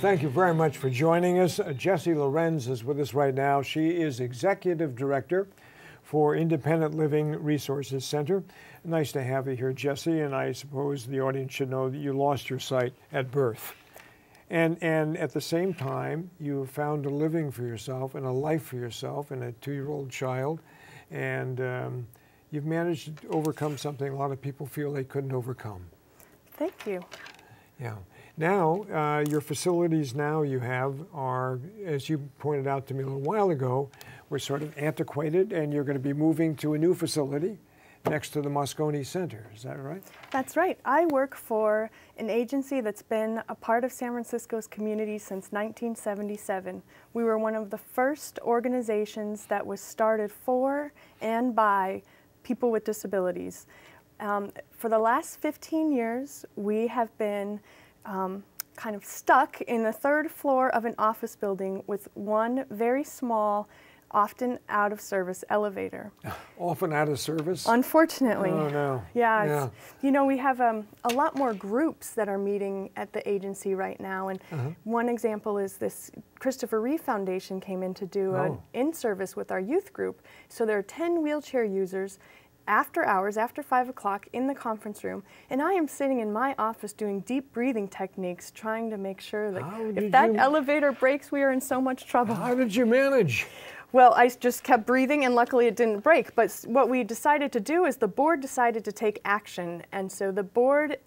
thank you very much for joining us. Jessie Lorenz is with us right now. She is Executive Director for Independent Living Resources Center. Nice to have you here, Jessie, and I suppose the audience should know that you lost your sight at birth. And at the same time, you found a living for yourself and a life for yourself and a 2-year-old child. And you've managed to overcome something a lot of people feel they couldn't overcome. Thank you. Yeah. Now, your facilities now you have are, as you pointed out to me a little while ago, were sort of antiquated, and you're going to be moving to a new facility next to the Moscone Center. Is that right? That's right. I work for an agency that's been a part of San Francisco's community since 1977. We were one of the first organizations that was started for and by people with disabilities. For the last 15 years, we have been kind of stuck in the 3rd floor of an office building with one very small, often out of service elevator. Often out of service? Unfortunately. Oh, no. Yeah. You know, we have a lot more groups that are meeting at the agency right now. And one example is this Christopher Reeve Foundation came in to do an in-service with our youth group. So there are 10 wheelchair users after hours, after 5 o'clock in the conference room, and I am sitting in my office doing deep breathing techniques, trying to make sure that if that elevator breaks, we are in so much trouble. How did you manage? Well, I just kept breathing, and luckily it didn't break. But what we decided to do is the board decided to take action. And so the board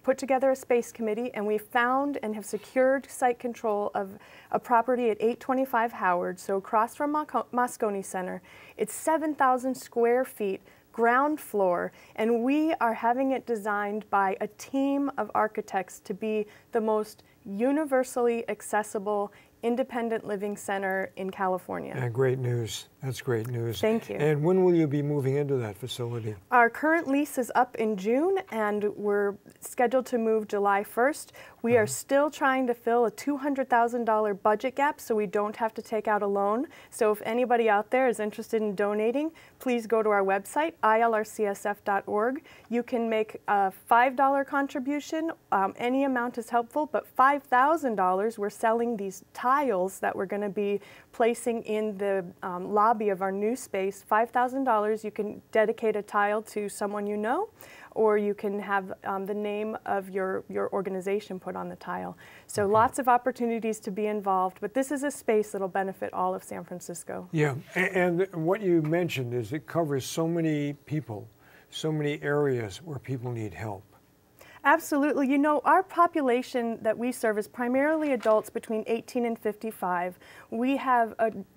put together a space committee, and we found and have secured site control of a property at 825 Howard, so across from Moscone Center. It's 7,000 square feet, ground floor, and we are having it designed by a team of architects to be the most universally accessible independent living center in California. Yeah, great news. That's great news. Thank you. And when will you be moving into that facility? Our current lease is up in June, and we're scheduled to move July 1st. We are still trying to fill a $200,000 budget gap so we don't have to take out a loan. So if anybody out there is interested in donating, please go to our website, ilrcsf.org. You can make a $5 contribution. Any amount is helpful, but $5,000, we're selling these tiles that we're going to be placing in the lobby of our new space. $5,000, you can dedicate a tile to someone you know, or you can have the name of your organization put on the tile. So lots of opportunities to be involved, but this is a space that'll benefit all of San Francisco. Yeah, and what you mentioned is it covers so many people, so many areas where people need help. Absolutely. You know, our population that we serve is primarily adults between 18 and 55. We have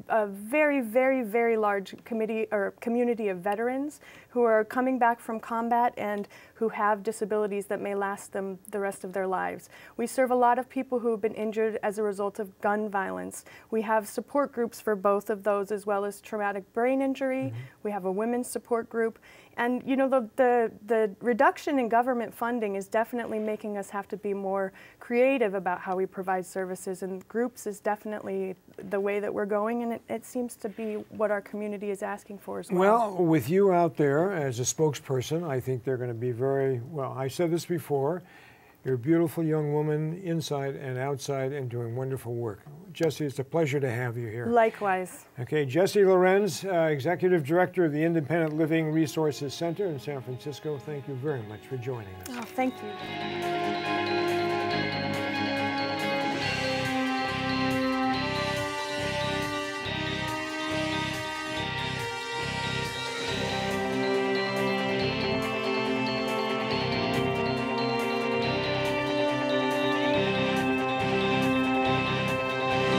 a very, very, very large community of veterans who are coming back from combat and who have disabilities that may last them the rest of their lives. We serve a lot of people who have been injured as a result of gun violence. We have support groups for both of those, as well as traumatic brain injury. We have a women's support group. And you know, the reduction in government funding is definitely making us have to be more creative about how we provide services, and groups is definitely the way that we're going, and it seems to be what our community is asking for as well. Well, with you out there as a spokesperson, I think they're going to be very, well, I said this before, you're a beautiful young woman inside and outside and doing wonderful work. Jessie, it's a pleasure to have you here. Likewise. Okay, Jessie Lorenz, Executive Director of the Independent Living Resources Center in San Francisco, thank you very much for joining us. Oh, thank you.